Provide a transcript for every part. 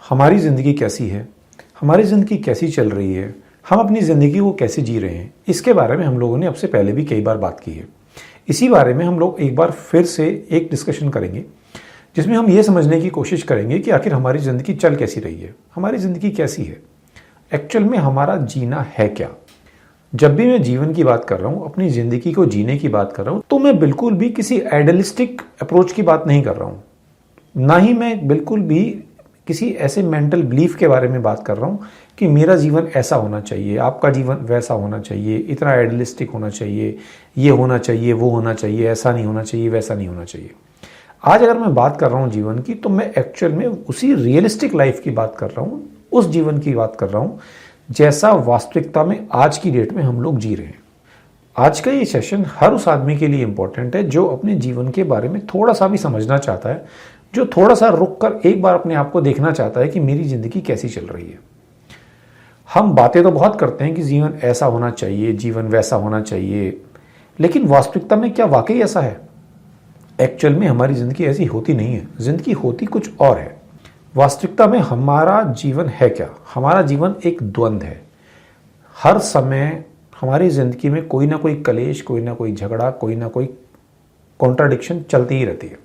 हमारी ज़िंदगी कैसी है, हमारी ज़िंदगी कैसी चल रही है, हम अपनी ज़िंदगी को कैसे जी रहे हैं, इसके बारे में हम लोगों ने अब से पहले भी कई बार बात की है। इसी बारे में हम लोग एक बार फिर से एक डिस्कशन करेंगे, जिसमें हम ये समझने की कोशिश करेंगे कि आखिर हमारी ज़िंदगी चल कैसी रही है, हमारी ज़िंदगी कैसी है, एक्चुअल में हमारा जीना है क्या। जब भी मैं जीवन की बात कर रहा हूँ, अपनी ज़िंदगी को जीने की बात कर रहा हूँ, तो मैं बिल्कुल भी किसी आइडियलिस्टिक अप्रोच की बात नहीं कर रहा हूँ, ना ही मैं बिल्कुल भी किसी ऐसे मेंटल बिलीफ के बारे में बात कर रहा हूँ कि मेरा जीवन ऐसा होना चाहिए, आपका जीवन वैसा होना चाहिए, इतना आइडियलिस्टिक होना चाहिए, ये होना चाहिए, वो होना चाहिए, ऐसा नहीं होना चाहिए, वैसा नहीं होना चाहिए। आज अगर मैं बात कर रहा हूँ जीवन की, तो मैं एक्चुअल में उसी रियलिस्टिक लाइफ की बात कर रहा हूँ, उस जीवन की बात कर रहा हूँ जैसा वास्तविकता में आज की डेट में हम लोग जी रहे हैं। आज का ये सेशन हर उस आदमी के लिए इम्पोर्टेंट है जो अपने जीवन के बारे में थोड़ा सा भी समझना चाहता है, जो थोड़ा सा रुक कर एक बार अपने आप को देखना चाहता है कि मेरी ज़िंदगी कैसी चल रही है। हम बातें तो बहुत करते हैं कि जीवन ऐसा होना चाहिए, जीवन वैसा होना चाहिए, लेकिन वास्तविकता में क्या वाकई ऐसा है? एक्चुअल में हमारी ज़िंदगी ऐसी होती नहीं है, ज़िंदगी होती कुछ और है। वास्तविकता में हमारा जीवन है क्या? हमारा जीवन एक द्वंद्व है। हर समय हमारी ज़िंदगी में कोई ना कोई कलेश, कोई ना कोई झगड़ा, कोई ना कोई कॉन्ट्राडिक्शन चलती ही रहती है।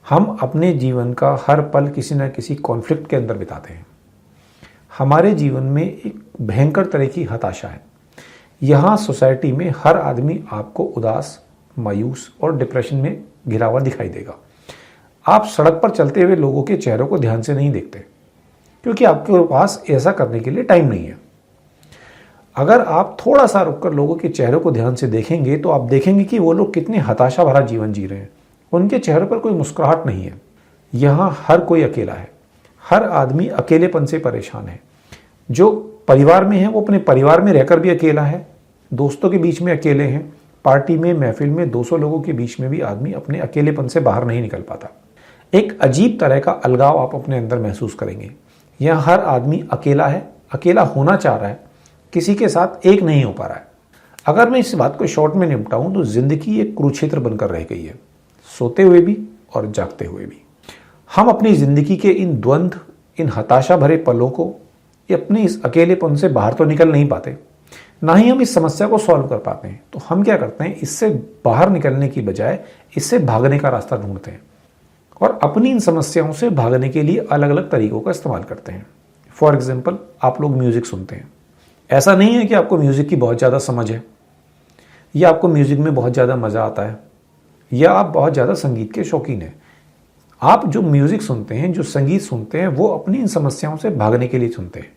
हम अपने जीवन का हर पल किसी न किसी कॉन्फ्लिक्ट के अंदर बिताते हैं। हमारे जीवन में एक भयंकर तरह की हताशा है। यहाँ सोसाइटी में हर आदमी आपको उदास, मायूस और डिप्रेशन में घिरा हुआ दिखाई देगा। आप सड़क पर चलते हुए लोगों के चेहरों को ध्यान से नहीं देखते, क्योंकि आपके पास ऐसा करने के लिए टाइम नहीं है। अगर आप थोड़ा सा रुककर लोगों के चेहरों को ध्यान से देखेंगे, तो आप देखेंगे कि वो लोग कितने हताशा भरा जीवन जी रहे हैं। उनके चेहरे पर कोई मुस्कुराहट नहीं है। यहाँ हर कोई अकेला है। हर आदमी अकेलेपन से परेशान है। जो परिवार में है वो अपने परिवार में रहकर भी अकेला है, दोस्तों के बीच में अकेले हैं, पार्टी में, महफिल में 200 लोगों के बीच में भी आदमी अपने अकेलेपन से बाहर नहीं निकल पाता। एक अजीब तरह का अलगाव आप अपने अंदर महसूस करेंगे। यहाँ हर आदमी अकेला है, अकेला होना चाह रहा है, किसी के साथ एक नहीं हो पा रहा है। अगर मैं इस बात को शॉर्ट में निपटाऊं, तो जिंदगी एक कुरुक्षेत्र बनकर रह गई है, सोते हुए भी और जागते हुए भी। हम अपनी जिंदगी के इन द्वंद्व, इन हताशा भरे पलों को, अपने इस अकेलेपन से बाहर तो निकल नहीं पाते, ना ही हम इस समस्या को सॉल्व कर पाते हैं। तो हम क्या करते हैं, इससे बाहर निकलने की बजाय इससे भागने का रास्ता ढूंढते हैं और अपनी इन समस्याओं से भागने के लिए अलग अलग तरीकों का इस्तेमाल करते हैं। फॉर एग्जाम्पल, आप लोग म्यूजिक सुनते हैं। ऐसा नहीं है कि आपको म्यूजिक की बहुत ज़्यादा समझ है, या आपको म्यूजिक में बहुत ज़्यादा मज़ा आता है, या आप बहुत ज़्यादा संगीत के शौकीन हैं। आप जो म्यूजिक सुनते हैं, जो संगीत सुनते हैं, वो अपनी इन समस्याओं से भागने के लिए सुनते हैं,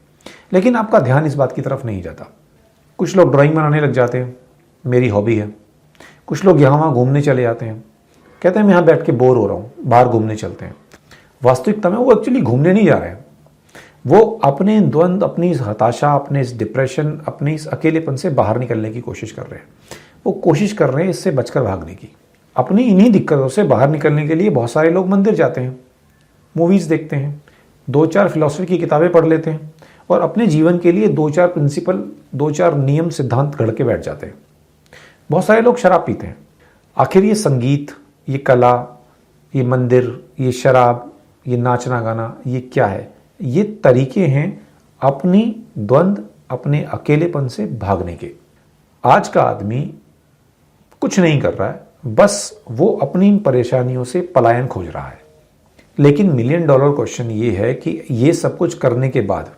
लेकिन आपका ध्यान इस बात की तरफ नहीं जाता। कुछ लोग ड्राइंग बनाने लग जाते हैं, मेरी हॉबी है। कुछ लोग यहाँ वहाँ घूमने चले जाते हैं, कहते हैं मैं यहाँ बैठ के बोर हो रहा हूँ, बाहर घूमने चलते हैं। वास्तविकता में वो एक्चुअली घूमने नहीं जा रहे हैं, वो अपने द्वंद्व, अपनी इस हताशा, अपने इस डिप्रेशन, अपने इस अकेलेपन से बाहर निकलने की कोशिश कर रहे हैं। वो कोशिश कर रहे हैं इससे बचकर भागने की। अपनी इन्हीं दिक्कतों से बाहर निकलने के लिए बहुत सारे लोग मंदिर जाते हैं, मूवीज़ देखते हैं, 2-4 फिलॉसफी की किताबें पढ़ लेते हैं और अपने जीवन के लिए 2-4 प्रिंसिपल, 2-4 नियम, सिद्धांत घड़ के बैठ जाते हैं। बहुत सारे लोग शराब पीते हैं। आखिर ये संगीत, ये कला, ये मंदिर, ये शराब, ये नाचना गाना, ये क्या है? ये तरीके हैं अपनी द्वंद्व, अपने अकेलेपन से भागने के। आज का आदमी कुछ नहीं कर रहा है, बस वो अपनी इन परेशानियों से पलायन खोज रहा है। लेकिन $1 मिलियन क्वेश्चन ये है कि ये सब कुछ करने के बाद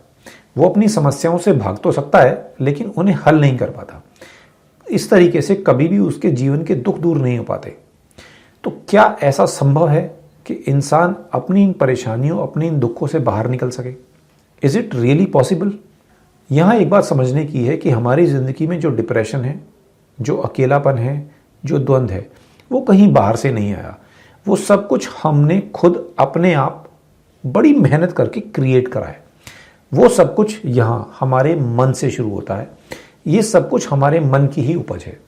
वो अपनी समस्याओं से भाग तो सकता है, लेकिन उन्हें हल नहीं कर पाता। इस तरीके से कभी भी उसके जीवन के दुख दूर नहीं हो पाते। तो क्या ऐसा संभव है कि इंसान अपनी इन परेशानियों, अपने इन दुखों से बाहर निकल सके? Is it really possible? यहाँ एक बात समझने की है कि हमारी ज़िंदगी में जो डिप्रेशन है, जो अकेलापन है, जो द्वंद्व है, वो कहीं बाहर से नहीं आया। वो सब कुछ हमने खुद अपने आप बड़ी मेहनत करके क्रिएट करा है। वो सब कुछ यहाँ हमारे मन से शुरू होता है। ये सब कुछ हमारे मन की ही उपज है।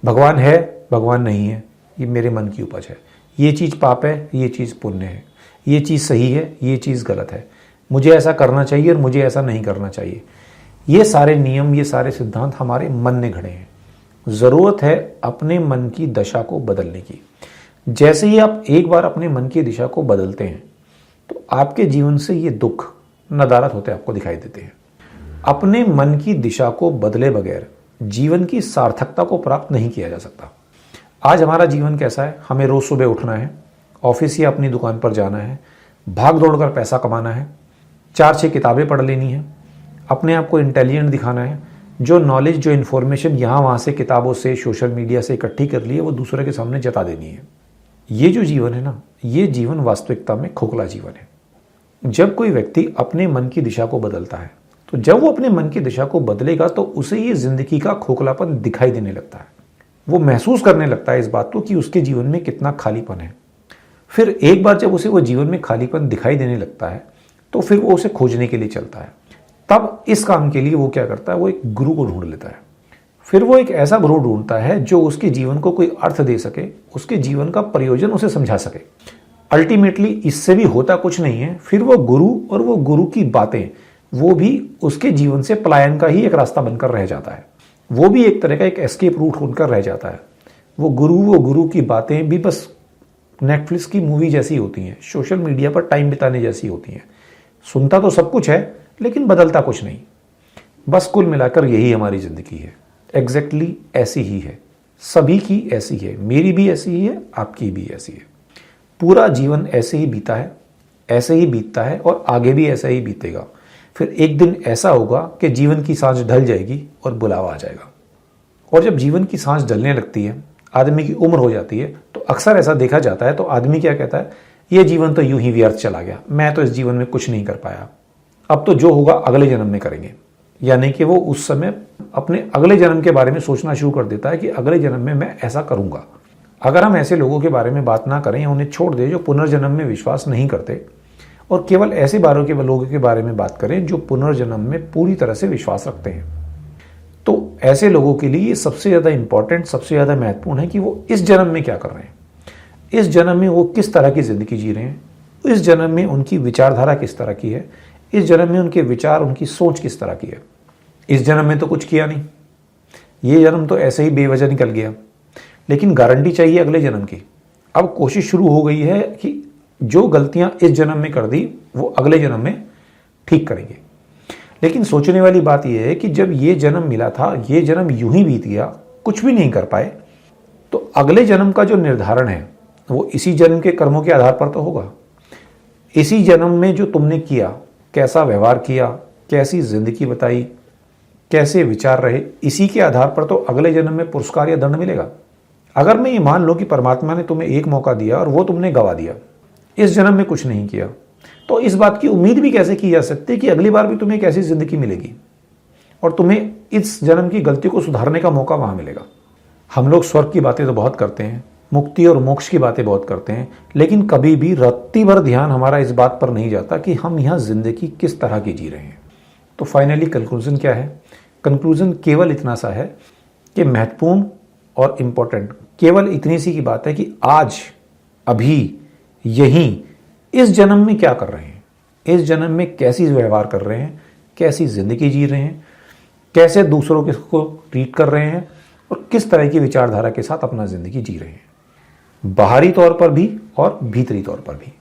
भगवान है, भगवान नहीं है, ये मेरे मन की उपज है। ये चीज़ पाप है, ये चीज़ पुण्य है, ये चीज़ सही है, ये चीज़ गलत है, मुझे ऐसा करना चाहिए और मुझे ऐसा नहीं करना चाहिए। ये सारे नियम, ये सारे सिद्धांत हमारे मन ने घड़े हैं। ज़रूरत है अपने मन की दशा को बदलने की। जैसे ही आप एक बार अपने मन की दिशा को बदलते हैं, तो आपके जीवन से ये दुख नदारद होते आपको दिखाई देते हैं। अपने मन की दिशा को बदले बगैर जीवन की सार्थकता को प्राप्त नहीं किया जा सकता। आज हमारा जीवन कैसा है? हमें रोज सुबह उठना है, ऑफिस या अपनी दुकान पर जाना है, भाग दौड़ कर पैसा कमाना है, 4-6 किताबें पढ़ लेनी है, अपने आप को इंटेलिजेंट दिखाना है, जो नॉलेज जो इन्फॉर्मेशन यहाँ वहाँ से किताबों से सोशल मीडिया से इकट्ठी कर ली है वो दूसरे के सामने जता देनी है। ये जो जीवन है ना, ये जीवन वास्तविकता में खोखला जीवन है। जब कोई व्यक्ति अपने मन की दिशा को बदलता है, तो जब वो अपने मन की दिशा को बदलेगा तो उसे ये जिंदगी का खोखलापन दिखाई देने लगता है। वो महसूस करने लगता है इस बात को कि उसके जीवन में कितना खालीपन है। फिर एक बार जब उसे वो जीवन में खालीपन दिखाई देने लगता है तो फिर वो उसे खोजने के लिए चलता है। तब इस काम के लिए वो क्या करता है? वो एक गुरु को ढूंढ लेता है। फिर वो एक ऐसा गुरु ढूंढता है जो उसके जीवन को कोई अर्थ दे सके, उसके जीवन का प्रयोजन उसे समझा सके। अल्टीमेटली इससे भी होता कुछ नहीं है, फिर वो गुरु और वो गुरु की बातें वो भी उसके जीवन से पलायन का ही एक रास्ता बनकर रह जाता है। वो भी एक तरह का एक एस्केप रूट बनकर रह जाता है। वो गुरु की बातें भी बस नेटफ्लिक्स की मूवी जैसी होती हैं, सोशल मीडिया पर टाइम बिताने जैसी होती हैं। सुनता तो सब कुछ है लेकिन बदलता कुछ नहीं। बस कुल मिलाकर यही हमारी जिंदगी है। एग्जैक्टली ऐसी ही है, सभी की ऐसी है, मेरी भी ऐसी ही है, आपकी भी ऐसी है। पूरा जीवन ऐसे ही बीता है, ऐसे ही बीतता है और आगे भी ऐसा ही बीतेगा। फिर एक दिन ऐसा होगा कि जीवन की सांस ढल जाएगी और बुलावा आ जाएगा। और जब जीवन की सांस ढलने लगती है, आदमी की उम्र हो जाती है, तो अक्सर ऐसा देखा जाता है तो आदमी क्या कहता है? ये जीवन तो यूं ही व्यर्थ चला गया, मैं तो इस जीवन में कुछ नहीं कर पाया, अब तो जो होगा अगले जन्म में करेंगे। यानी कि वो उस समय अपने अगले जन्म के बारे में सोचना शुरू कर देता है कि अगले जन्म में मैं ऐसा करूंगा। अगर हम ऐसे लोगों के बारे में बात ना करें या उन्हें छोड़ दें जो पुनर्जन्म में विश्वास नहीं करते, और केवल ऐसे लोगों के बारे में बात करें जो पुनर्जन्म में पूरी तरह से विश्वास रखते हैं, तो ऐसे लोगों के लिए ये सबसे ज़्यादा इंपॉर्टेंट, सबसे ज़्यादा महत्वपूर्ण है कि वो इस जन्म में क्या कर रहे हैं, इस जन्म में वो किस तरह की ज़िंदगी जी रहे हैं, इस जन्म में उनकी विचारधारा किस तरह की है, इस जन्म में उनके विचार, उनकी सोच किस तरह की है। इस जन्म में तो कुछ किया नहीं, ये जन्म तो ऐसे ही बेवजह निकल गया, लेकिन गारंटी चाहिए अगले जन्म की। अब कोशिश शुरू हो गई है कि जो गलतियां इस जन्म में कर दी वो अगले जन्म में ठीक करेंगे। लेकिन सोचने वाली बात यह है कि जब ये जन्म मिला था, ये जन्म यूं ही बीत गया, कुछ भी नहीं कर पाए, तो अगले जन्म का जो निर्धारण है वो इसी जन्म के कर्मों के आधार पर तो होगा। इसी जन्म में जो तुमने किया, कैसा व्यवहार किया, कैसी जिंदगी बताई, कैसे विचार रहे, इसी के आधार पर तो अगले जन्म में पुरस्कार या दंड मिलेगा। अगर मैं ये मान लो कि परमात्मा ने तुम्हें एक मौका दिया और वो तुमने गवा दिया, इस जन्म में कुछ नहीं किया, तो इस बात की उम्मीद भी कैसे की जा सकती है कि अगली बार भी तुम्हें एक ऐसी जिंदगी मिलेगी और तुम्हें इस जन्म की गलती को सुधारने का मौका वहां मिलेगा। हम लोग स्वर्ग की बातें तो बहुत करते हैं, मुक्ति और मोक्ष की बातें बहुत करते हैं, लेकिन कभी भी रत्ती भर ध्यान हमारा इस बात पर नहीं जाता कि हम यहाँ जिंदगी किस तरह की जी रहे हैं। तो फाइनली कंक्लूजन क्या है? कंक्लूजन केवल इतना सा है कि महत्वपूर्ण और इंपॉर्टेंट केवल इतनी सी की बात है कि आज, अभी, यहीं, इस जन्म में क्या कर रहे हैं, इस जन्म में कैसी व्यवहार कर रहे हैं, कैसी जिंदगी जी रहे हैं, कैसे दूसरों को ट्रीट कर रहे हैं और किस तरह की विचारधारा के साथ अपना जिंदगी जी रहे हैं, बाहरी तौर पर भी और भीतरी तौर पर भी।